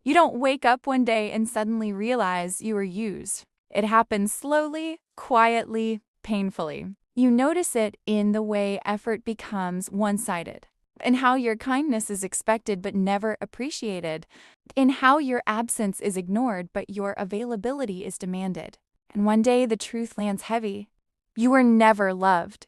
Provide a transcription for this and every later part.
You don't wake up one day and suddenly realize you were used. It happens slowly, quietly, painfully. You notice it in the way effort becomes one-sided, in how your kindness is expected but never appreciated, in how your absence is ignored but your availability is demanded. And one day the truth lands heavy. You were never loved.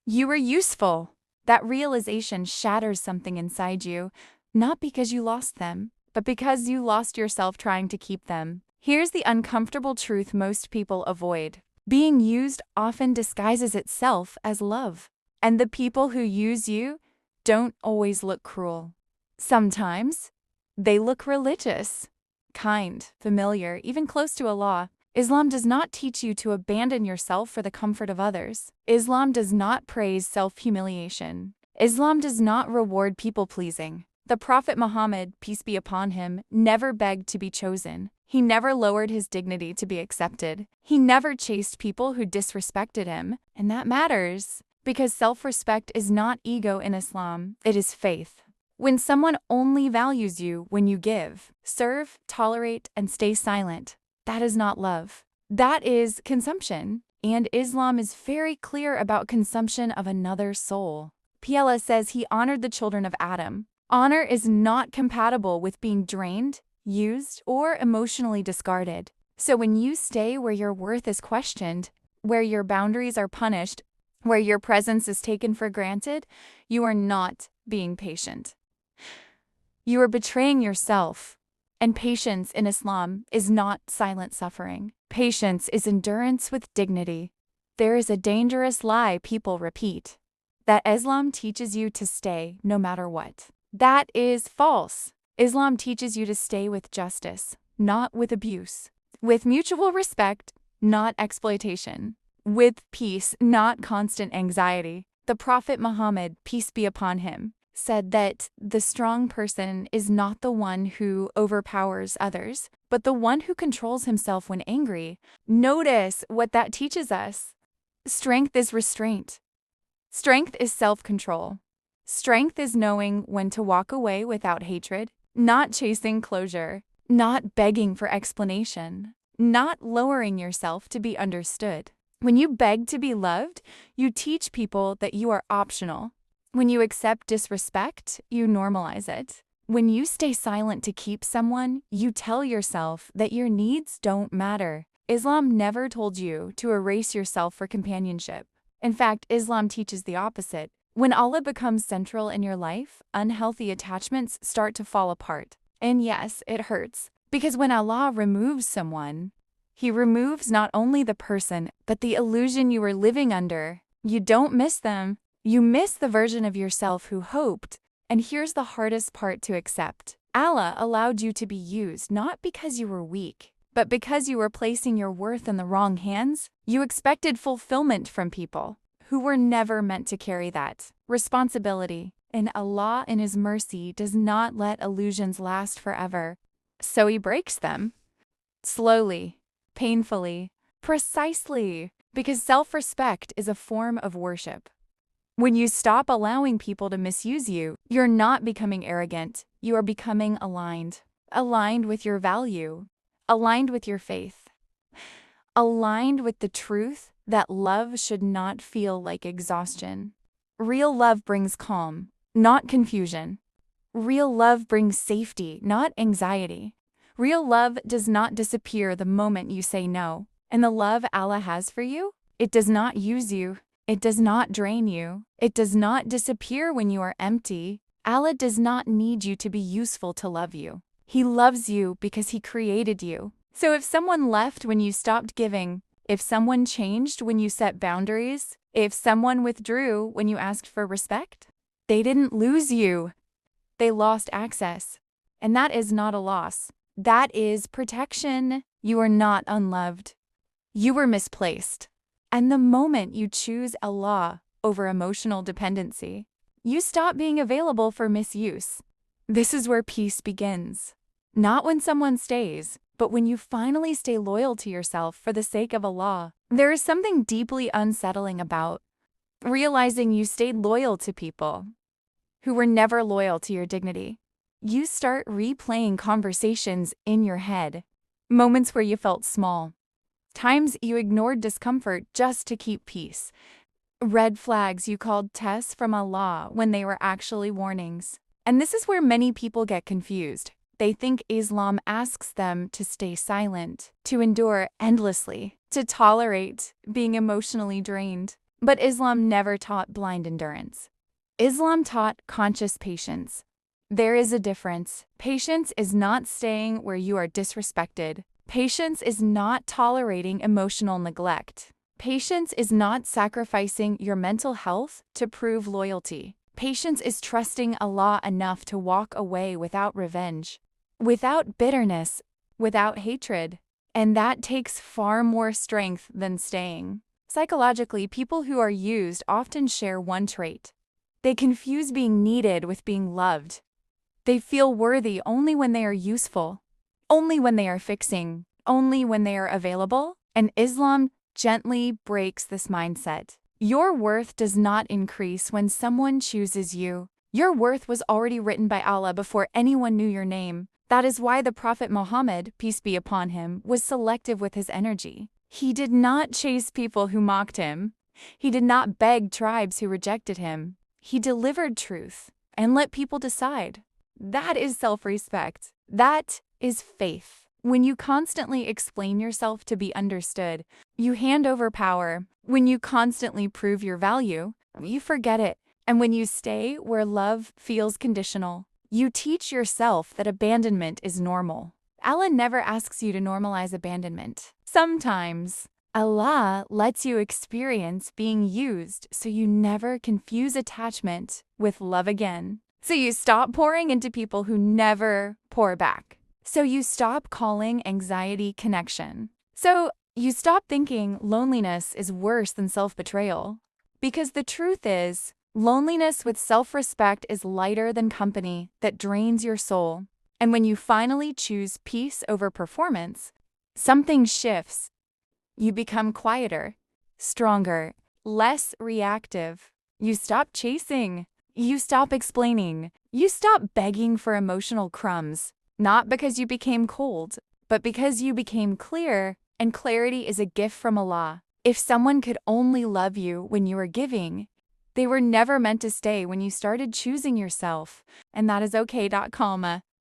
You were useful. That realization shatters something inside you, not because you lost them, but because you lost yourself trying to keep them. Here's the uncomfortable truth most people avoid. Being used often disguises itself as love. And the people who use you don't always look cruel. Sometimes they look religious, kind, familiar, even close to Allah. Islam does not teach you to abandon yourself for the comfort of others. Islam does not praise self-humiliation. Islam does not reward people-pleasing. The Prophet Muhammad, peace be upon him, never begged to be chosen. He never lowered his dignity to be accepted. He never chased people who disrespected him. And that matters, because self-respect is not ego in Islam, it is faith. When someone only values you when you give, serve, tolerate, and stay silent, that is not love. That is consumption. And Islam is very clear about consumption of another soul. PLS says he honored the children of Adam. Honor is not compatible with being drained, used, or emotionally discarded. So when you stay where your worth is questioned, where your boundaries are punished, where your presence is taken for granted, you are not being patient. You are betraying yourself. And patience in Islam is not silent suffering. Patience is endurance with dignity. There is a dangerous lie people repeat, that Islam teaches you to stay no matter what. That is false. Islam teaches you to stay with justice, not with abuse. With mutual respect, not exploitation. With peace, not constant anxiety. The Prophet Muhammad, peace be upon him, said that the strong person is not the one who overpowers others, but the one who controls himself when angry. Notice what that teaches us. Strength is restraint. Strength is self-control. Strength is knowing when to walk away without hatred, not chasing closure, not begging for explanation, not lowering yourself to be understood. When you beg to be loved, you teach people that you are optional. When you accept disrespect, you normalize it. When you stay silent to keep someone, you tell yourself that your needs don't matter. Islam never told you to erase yourself for companionship. In fact, Islam teaches the opposite. When Allah becomes central in your life, unhealthy attachments start to fall apart. And yes, it hurts. Because when Allah removes someone, He removes not only the person, but the illusion you were living under. You don't miss them. You miss the version of yourself who hoped. And here's the hardest part to accept. Allah allowed you to be used not because you were weak, but because you were placing your worth in the wrong hands. You expected fulfillment from people who were never meant to carry that responsibility. And Allah, in His mercy, does not let illusions last forever. So He breaks them. Slowly, painfully, precisely, because self-respect is a form of worship. When you stop allowing people to misuse you, you're not becoming arrogant. You are becoming aligned. Aligned with your value. Aligned with your faith. Aligned with the truth that love should not feel like exhaustion. Real love brings calm, not confusion. Real love brings safety, not anxiety. Real love does not disappear the moment you say no. And the love Allah has for you, it does not use you. It does not drain you. It does not disappear when you are empty. Allah does not need you to be useful to love you. He loves you because He created you. So if someone left when you stopped giving, if someone changed when you set boundaries, if someone withdrew when you asked for respect, they didn't lose you. They lost access. And that is not a loss. That is protection. You are not unloved. You were misplaced. And the moment you choose Allah over emotional dependency, you stop being available for misuse. This is where peace begins. Not when someone stays, but when you finally stay loyal to yourself for the sake of Allah. There is something deeply unsettling about realizing you stayed loyal to people who were never loyal to your dignity. You start replaying conversations in your head, moments where you felt small, times you ignored discomfort just to keep peace, red flags you called tests from Allah when they were actually warnings. And this is where many people get confused. They think Islam asks them to stay silent, to endure endlessly, to tolerate being emotionally drained. But Islam never taught blind endurance. Islam taught conscious patience. There is a difference. Patience is not staying where you are disrespected. Patience is not tolerating emotional neglect. Patience is not sacrificing your mental health to prove loyalty. Patience is trusting Allah enough to walk away without revenge, without bitterness, without hatred. And that takes far more strength than staying. Psychologically, people who are used often share one trait. They confuse being needed with being loved. They feel worthy only when they are useful, only when they are fixing, only when they are available. And Islam gently breaks this mindset. Your worth does not increase when someone chooses you. Your worth was already written by Allah before anyone knew your name. That is why the Prophet Muhammad, peace be upon him, was selective with his energy. He did not chase people who mocked him. He did not beg tribes who rejected him. He delivered truth and let people decide. That is self-respect. That is faith. When you constantly explain yourself to be understood, you hand over power. When you constantly prove your value, you forget it. And when you stay where love feels conditional, you teach yourself that abandonment is normal. Allah never asks you to normalize abandonment. Sometimes, Allah lets you experience being used so you never confuse attachment with love again. So you stop pouring into people who never pour back. So you stop calling anxiety connection. So you stop thinking loneliness is worse than self-betrayal. Because the truth is, loneliness with self-respect is lighter than company that drains your soul. And when you finally choose peace over performance, something shifts. You become quieter, stronger, less reactive. You stop chasing. You stop explaining. You stop begging for emotional crumbs. Not because you became cold, but because you became clear, and clarity is a gift from Allah. If someone could only love you when you were giving, they were never meant to stay when you started choosing yourself. And that is okay.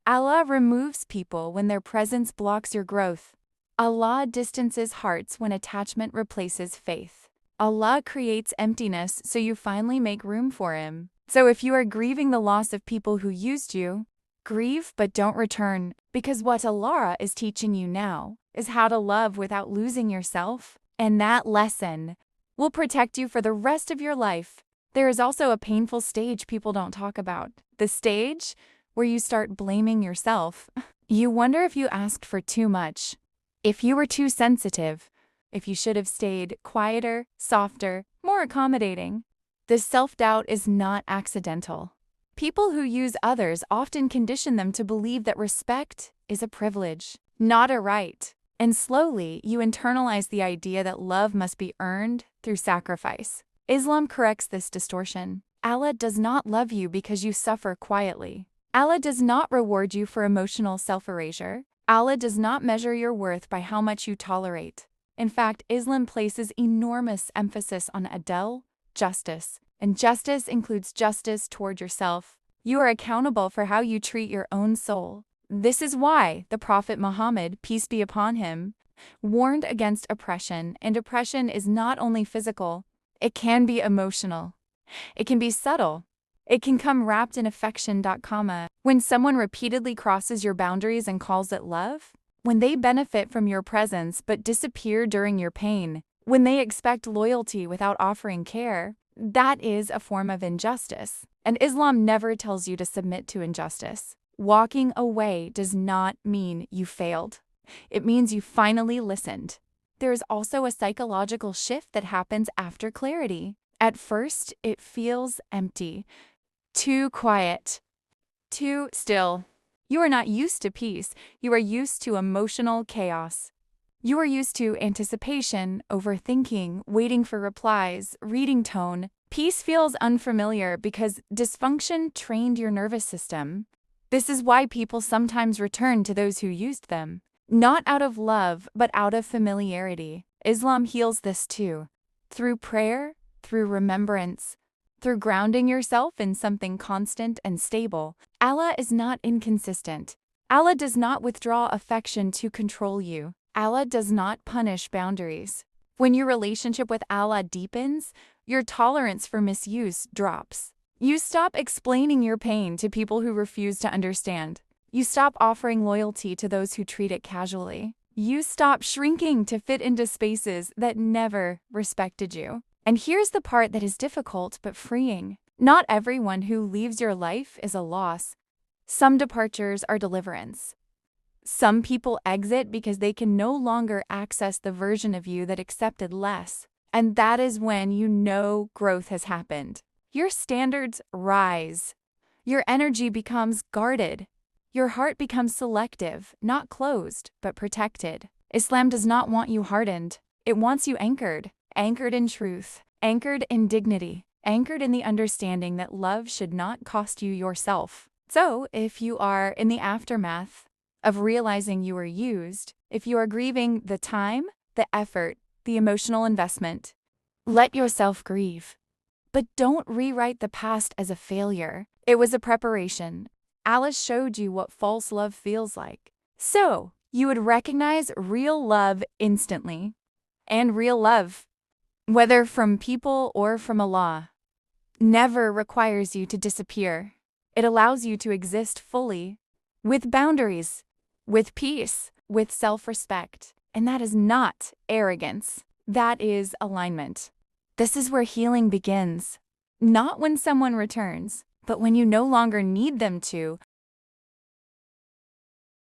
Allah removes people when their presence blocks your growth. Allah distances hearts when attachment replaces faith. Allah creates emptiness so you finally make room for Him. So if you are grieving the loss of people who used you, grieve but don't return, because what Allah is teaching you now is how to love without losing yourself, and that lesson will protect you for the rest of your life. There is also a painful stage people don't talk about, the stage where you start blaming yourself. You wonder if you asked for too much, if you were too sensitive, if you should have stayed quieter, softer, more accommodating. The self-doubt is not accidental. People who use others often condition them to believe that respect is a privilege, not a right. And slowly, you internalize the idea that love must be earned through sacrifice. Islam corrects this distortion. Allah does not love you because you suffer quietly. Allah does not reward you for emotional self-erasure. Allah does not measure your worth by how much you tolerate. In fact, Islam places enormous emphasis on adl, justice. And justice includes justice toward yourself. You are accountable for how you treat your own soul. This is why the Prophet Muhammad, peace be upon him, warned against oppression, and oppression is not only physical, it can be emotional. It can be subtle. It can come wrapped in affection. When someone repeatedly crosses your boundaries and calls it love, when they benefit from your presence but disappear during your pain, when they expect loyalty without offering care, that is a form of injustice. And Islam never tells you to submit to injustice. Walking away does not mean you failed. It means you finally listened. There is also a psychological shift that happens after clarity. At first, it feels empty, too quiet, too still. You are not used to peace. You are used to emotional chaos. You are used to anticipation, overthinking, waiting for replies, reading tone. Peace feels unfamiliar because dysfunction trained your nervous system. This is why people sometimes return to those who used them, not out of love, but out of familiarity. Islam heals this too, through prayer, through remembrance, through grounding yourself in something constant and stable. Allah is not inconsistent. Allah does not withdraw affection to control you. Allah does not punish boundaries. When your relationship with Allah deepens, your tolerance for misuse drops. You stop explaining your pain to people who refuse to understand. You stop offering loyalty to those who treat it casually. You stop shrinking to fit into spaces that never respected you. And here's the part that is difficult but freeing. Not everyone who leaves your life is a loss. Some departures are deliverance. Some people exit because they can no longer access the version of you that accepted less. And that is when you know growth has happened. Your standards rise. Your energy becomes guarded. Your heart becomes selective, not closed, but protected. Islam does not want you hardened. It wants you anchored. Anchored in truth. Anchored in dignity. Anchored in the understanding that love should not cost you yourself. So, if you are in the aftermath of realizing you were used, if you are grieving the time, the effort, the emotional investment, let yourself grieve. But don't rewrite the past as a failure. It was a preparation. Allah showed you what false love feels like. So, you would recognize real love instantly. And real love, whether from people or from Allah, never requires you to disappear. It allows you to exist fully, with boundaries, with peace, with self-respect. And that is not arrogance. That is alignment. This is where healing begins. Not when someone returns, but when you no longer need them to,